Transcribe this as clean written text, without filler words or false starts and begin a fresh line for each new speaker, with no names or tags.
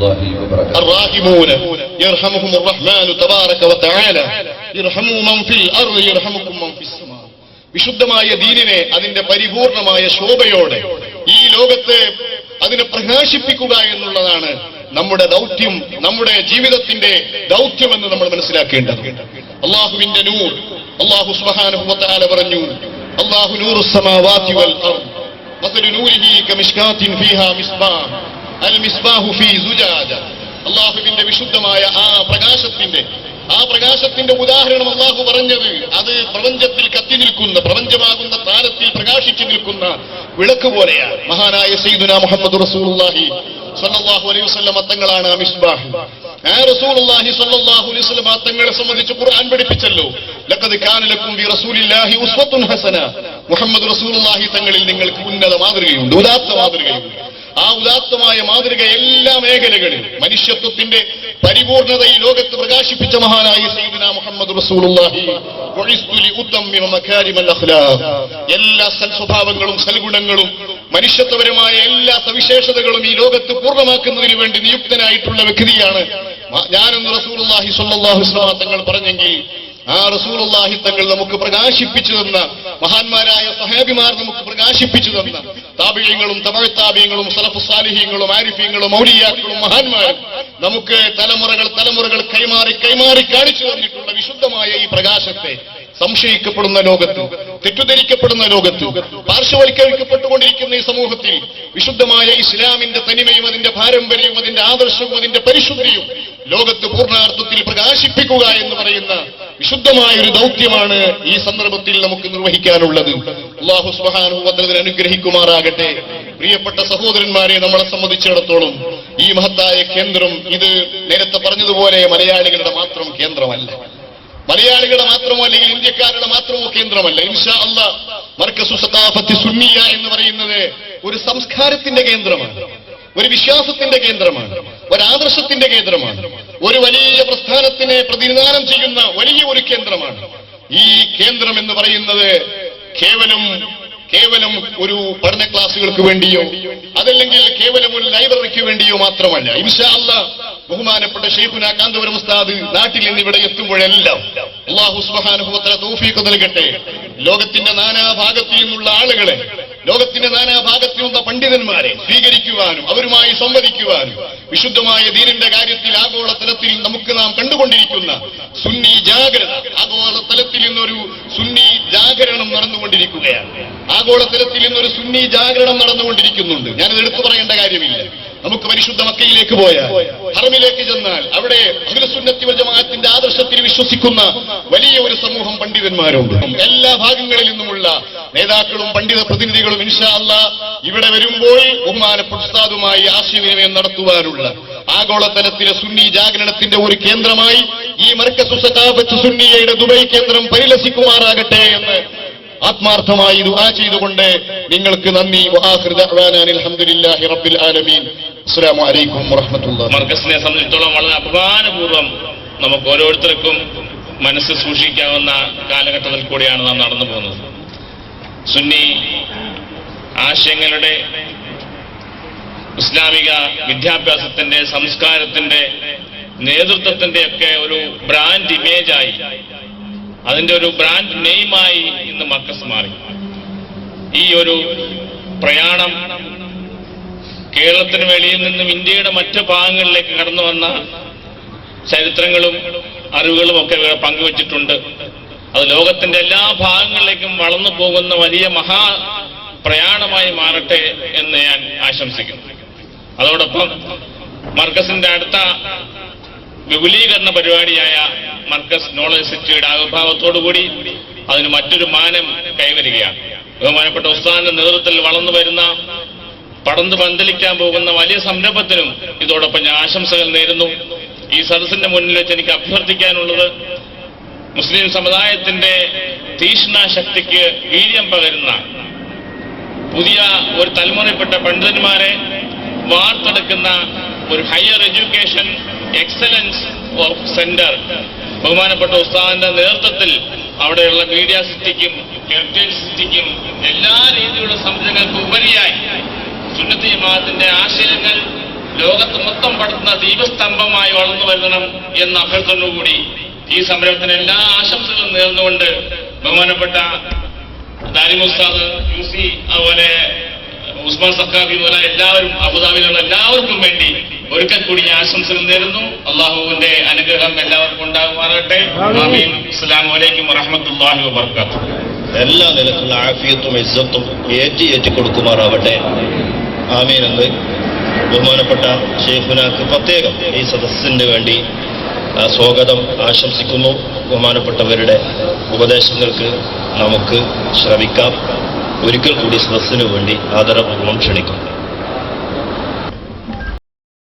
الراحمون يرحمهم الرحمن تبارك وتعالى يرحموا من في الأرض يرحمكم من في السماء. വിശുദ്ധമായ ദീനിനെ അതിന്റെ പരിപൂർണമായ ശോഭയോടെ ഈ ലോകത്തെ അതിനെ പ്രകാശിപ്പിക്കുക എന്നുള്ളതാണ് നമ്മുടെ ദൗത്യം, നമ്മുടെ ജീവിതത്തിന്റെ ദൗത്യമെന്ന് നമ്മൾ മനസ്സിലാക്കേണ്ടത്. അല്ലാഹുവിന്റെ നൂർ, അല്ലാഹു സുബ്ഹാനഹു വ തആല പറഞ്ഞു, അല്ലാഹു നൂറുസ് സമാവാതി വൽ അർദ് മസലു നൂരിഹി കമിശ്കാത്തിൻ ഫീഹാ മിസ്ബാഹ് അൽ മിസ്ബാഹു ഫീ സുജാജ. അല്ലാഹുവിന്റെ വിശുദ്ധമായ ആ പ്രകാശത്തിന്റെ ഉദാഹരണം അല്ലാഹു പറഞ്ഞത് അത് പ്രപഞ്ചത്തിൽ കത്തി നിൽക്കുന്ന, പ്രപഞ്ചമാകുന്ന താരത്തിൽ പ്രകാശിച്ചു നിൽക്കുന്ന വിളക്ക് പോലെയാണ്. മഹാനായ സയ്യിദുനാ മുഹമ്മദ് റസൂലുള്ളാഹി സ്വല്ലല്ലാഹു അലൈഹി വസല്ലം തങ്ങളാണ് ആ മിസ്ബാഹ്. ആ റസൂലുള്ളാഹി സ്വല്ലല്ലാഹു അലൈഹി വസല്ലം തങ്ങളെ സംബന്ധിച്ച് ഖുർആൻ പഠിപ്പിച്ചല്ലോ, ലഖദ് കാന ലക്കും ബി റസൂലില്ലാഹി ഉസ്വത്തുൻ ഹസന. മുഹമ്മദ് റസൂലുള്ളാഹി തങ്ങളിൽ നിങ്ങൾക്ക് ഉന്നത മാതൃകയുണ്ട്, ഉദാത്ത മാതൃകയുണ്ട്. ആ ഉദാത്തമായ മാതൃക എല്ലാ മേഖലകളിലും മനുഷ്യത്വത്തിന്റെ പരിപൂർണത ഈ ലോകത്ത് പ്രകാശിപ്പിച്ച മഹാനായ സയ്യിദുനാ മുഹമ്മദ് റസൂലുള്ളാഹി എല്ലാ സൽസ്വഭാവങ്ങളും സൽഗുണങ്ങളും മനുഷ്യത്വപരമായ എല്ലാ സവിശേഷതകളും ഈ ലോകത്ത് പൂർണ്ണമാക്കുന്നതിന് വേണ്ടി നിയുക്തനായിട്ടുള്ള വ്യക്തിയാണ് ഞാനെന്ന് റസൂലുള്ളാഹി സ്വല്ലല്ലാഹു അലൈഹി വസല്ലം തങ്ങൾ പറഞ്ഞെങ്കിൽ, ആ റസൂലുള്ളാഹി തങ്ങൾ നമുക്ക് പ്രകാശിപ്പിച്ചു തന്ന മഹാന്മാരായ സഹാബിമാർ നമുക്ക് പ്രകാശിപ്പിച്ചു തന്ന താബിഈങ്ങളും തബഅ താബിഈങ്ങളും സലഫുസ് സാലിഹീങ്ങളും ആരിഫീങ്ങളും ഔലിയാക്കളും മഹാന്മാരും നമുക്ക് തലമുറകൾ കൈമാറി കാണിച്ചു തന്നിട്ടുള്ള വിശുദ്ധമായ ഈ പ്രകാശത്തെ സംശയിക്കപ്പെടുന്ന ലോകത്ത്, തെറ്റിദ്ധരിക്കപ്പെടുന്ന ലോകത്ത്, പാർശ്വവൽക്കരിക്കപ്പെട്ടുകൊണ്ടിരിക്കുന്ന ഈ സമൂഹത്തിൽ വിശുദ്ധമായ ഇസ്ലാമിന്റെ തനിമയും അതിന്റെ പാരമ്പര്യവും അതിന്റെ ആദർശവും അതിന്റെ പരിശുദ്ധിയും ലോകത്ത് പൂർണ്ണാർത്ഥത്തിൽ പ്രകാശിപ്പിക്കുക എന്ന് പറയുന്ന വിശുദ്ധമായ ഒരു ദൗത്യമാണ് ഈ സന്ദർഭത്തിൽ നമുക്ക് നിർവഹിക്കാനുള്ളത്. അല്ലാഹു സുബ്ഹാനഹു വ തആല അനുഗ്രഹിക്കുമാറാകട്ടെ. പ്രിയപ്പെട്ട സഹോദരന്മാരെ, നമ്മളെ സംബന്ധിച്ചിടത്തോളം ഈ മഹത്തായ കേന്ദ്രം ഇത് നേരത്തെ പറഞ്ഞതുപോലെ മലയാളികളുടെ മാത്രം കേന്ദ്രമല്ല, മലയാളികളുടെ മാത്രമോ അല്ലെങ്കിൽ ഇന്ത്യക്കാരുടെ മാത്രമോ കേന്ദ്രമല്ല. ഇൻഷാ അല്ലാഹ് മർകസു സഖാഫത്തി സുന്നിയ എന്ന് പറയുന്നത് ഒരു സംസ്കാരത്തിന്റെ കേന്ദ്രമാണ്, ഒരു വിശ്വാസത്തിന്റെ കേന്ദ്രമാണ്, ഒരു ആദർശത്തിന്റെ കേന്ദ്രമാണ്, ഒരു വലിയ പ്രസ്ഥാനത്തിനെ പ്രതിനിധാനം ചെയ്യുന്ന വലിയ ഒരു കേന്ദ്രമാണ്. ഈ കേന്ദ്രം എന്ന് പറയുന്നത് കേവലം ഒരു പഠന ക്ലാസുകൾക്ക് വേണ്ടിയോ അതല്ലെങ്കിൽ കേവലം ഒരു ലൈബ്രറിക്ക് വേണ്ടിയോ മാത്രമല്ല. ഇൻഷാ അല്ലാഹ് ബഹുമാനപ്പെട്ട ശൈഖുനാ കാന്തപുരം ഉസ്താദ് നാട്ടിൽ നിന്ന് ഇവിടെ എത്തുമ്പോഴെല്ലാം അല്ലാഹു സുബ്ഹാനഹു വ തആല തൗഫീഖ് നൽകട്ടെ. ലോകത്തിന്റെ നാനാഭാഗത്തു നിന്നുള്ള ആളുകളെ, ലോകത്തിന്റെ നാനാഭാഗത്തു നിന്നുള്ള പണ്ഡിതന്മാരെ സ്വീകരിക്കുവാനും അവരുമായി സംവദിക്കുവാനും വിശുദ്ധമായ ദീനിന്റെ കാര്യത്തിൽ ആഗോളതലത്തിൽ നാം കണ്ടുകൊണ്ടിരിക്കുന്ന സുന്നി ജാഗ്രത, ആഗോളതലത്തിൽ നിന്നൊരു സുന്നി ജാഗരണം നടന്നുകൊണ്ടിരിക്കുകയാണ്. ആഗോളതലത്തിൽ നിന്നൊരു സുന്നി ജാഗരണം നടന്നുകൊണ്ടിരിക്കുന്നുണ്ട്. ഞാനത് എടുത്തു പറയേണ്ട കാര്യമില്ല. നമുക്ക് പരിശുദ്ധ മക്കയിലേക്ക് പോയാൽ, ഹറമിലേക്ക് ചെന്നാൽ അവിടെ അഹ്ലുസുന്നത്തി വൽ ജമാഅത്തിന്റെ ആദർശത്തിൽ വിശ്വസിക്കുന്ന വലിയ ഒരു സമൂഹം പണ്ഡിതന്മാരുണ്ട്. എല്ലാ ഭാഗങ്ങളിൽ നിന്നുമുള്ള നേതാക്കളും പണ്ഡിത പ്രതിനിധികളും ഇൻഷാ അല്ലാഹ് ഇവിടെ വരുമ്പോൾ ബഹുമാനപ്പെട്ട ഉസ്താദുമായി ആശയവിനിമയം നടത്തുവാനുള്ള ആഗോളതലത്തിലെ സുന്നി ജാഗരണത്തിന്റെ ഒരു കേന്ദ്രമായി ഈ മർകസു സഖാഫത്ത് സുന്നിയയുടെ ദുബൈ കേന്ദ്രം പരിലസിക്കുമാറാകട്ടെ എന്ന് ആത്മാർത്ഥമായി ദുആ ചെയ്തുകൊണ്ട് നിങ്ങൾക്ക് നന്ദി. വആഖിറു ദഅ്വാനാ അൽഹംദുലില്ലാഹി റബ്ബിൽ ആലമീൻ. അസ്സലാമു അലൈക്കും വറഹ്മത്തുള്ളാഹി.
മർകസിനെ സംബന്ധിച്ചിടത്തോളം വളരെ അഭിമാനപൂർവ്വം നമുക്ക് ഓരോരുത്തർക്കും മനസ്സ് സൂക്ഷിക്കാവുന്ന കാലഘട്ടത്തിൽ കൂടിയാണ് നാം നടന്നു പോകുന്നത്. സുന്നി ആശയങ്ങളുടെ, ഇസ്ലാമിക വിദ്യാഭ്യാസത്തിന്റെ, സംസ്കാരത്തിന്റെ, നേതൃത്വത്തിന്റെ ഒക്കെ ഒരു ബ്രാൻഡ് ഇമേജായി, അതിന്റെ ഒരു ബ്രാൻഡ് നെയിമായി ഇന്ന് മർകസ് മാറി. ഈ ഒരു പ്രയാണം കേരളത്തിന് വെളിയിൽ നിന്നും ഇന്ത്യയുടെ മറ്റു ഭാഗങ്ങളിലേക്ക് കടന്നു വന്ന ചരിത്രങ്ങളും അറിവുകളും ഒക്കെ പങ്കുവച്ചിട്ടുണ്ട്. അത് ലോകത്തിന്റെ എല്ലാ ഭാഗങ്ങളിലേക്കും വളർന്നു പോകുന്ന വലിയ പ്രയാണമായി മാറട്ടെ എന്ന് ഞാൻ ആശംസിക്കുന്നു. അതോടൊപ്പം മർകസിന്റെ അടുത്ത വിപുലീകരണ പരിപാടിയായ മർകസ് നോളജ് സിറ്റിയുടെ ആവിർഭാവത്തോടുകൂടി അതിന് മറ്റൊരു മാനം കൈവരികയാണ്. ബഹുമാനപ്പെട്ട ഉസ്താദിന്റെ നേതൃത്വത്തിൽ വളർന്നു വരുന്ന, പടർന്നു പന്തലിക്കാൻ പോകുന്ന വലിയ സംരംഭത്തിനും ഇതോടൊപ്പം ഞാൻ ആശംസകൾ നേരുന്നു. ഈ സദസ്സിന്റെ മുന്നിൽ വെച്ച് എനിക്ക് അഭ്യർത്ഥിക്കാനുള്ളത്, മുസ്ലിം സമുദായത്തിന്റെ തീക്ഷ്ണശക്തിക്ക് വീര്യം പകരുന്ന പുതിയ ഒരു തലമുറയിൽപ്പെട്ട പണ്ഡിതന്മാരെ വാർത്തെടുക്കുന്ന ഒരു higher education excellence of centre ബഹുമാനപ്പെട്ട ഉസ്താദിന്റെ നേതൃത്വത്തിൽ അവിടെയുള്ള മീഡിയ സിറ്റിക്കും ഹെറിറ്റേജ് സിറ്റിക്കും എല്ലാ രീതിയിലുള്ള സംരംഭങ്ങൾക്ക് ഉപരിയായി സുന്നത്ത് ജമാഅത്തിന്റെ ആശയങ്ങൾ ലോകത്ത് മൊത്തം പടുത്തുന്ന ദീപസ്തംഭമായി വളർന്നു വരണം എന്ന അഭ്യർത്ഥനയോടുകൂടി ഈ സംരംഭത്തിന് എല്ലാ ആശംസകളും നേർന്നുകൊണ്ട് ബഹുമാനപ്പെട്ട ദാരിം ഉസ്താദ്, UC, അതുപോലെ ഉസ്മാൻ സഖാഫി മുതലായ എല്ലാവരും, അബുദാബിയിലുള്ള എല്ലാവർക്കും വേണ്ടി ഒരിക്കൽ കൂടി ആശംസകൾ നേരുന്നു. അള്ളാഹുവിന്റെ അനുഗ്രഹം എല്ലാവർക്കും ഉണ്ടാകുമാറാകട്ടെ. ആമീൻ. അസ്സലാമു അലൈക്കും വറഹ്മത്തുള്ളാഹി വബറകാതുഹു.
എല്ലാ നിലക്കുള്ള ആഫിയത്തും ഇസ്സത്തും ഏറ്റി കൊടുക്കുമാറാവട്ടെ. ആമീൻ എന്ന് ബഹുമാനപ്പെട്ട ഷെയ്ഖുനാക്ക് പ്രത്യേകം ഈ സദസ്സിന് വേണ്ടി സ്വാഗതം ആശംസിക്കുന്നു. ബഹുമാനപ്പെട്ടവരുടെ ഉപദേശങ്ങൾക്ക് നമുക്ക് ശ്രമിക്കാം. ഒരിക്കൽ കൂടി സദസ്സിനു വേണ്ടി ആദരപൂർവ്വം ക്ഷണിക്കുന്നു.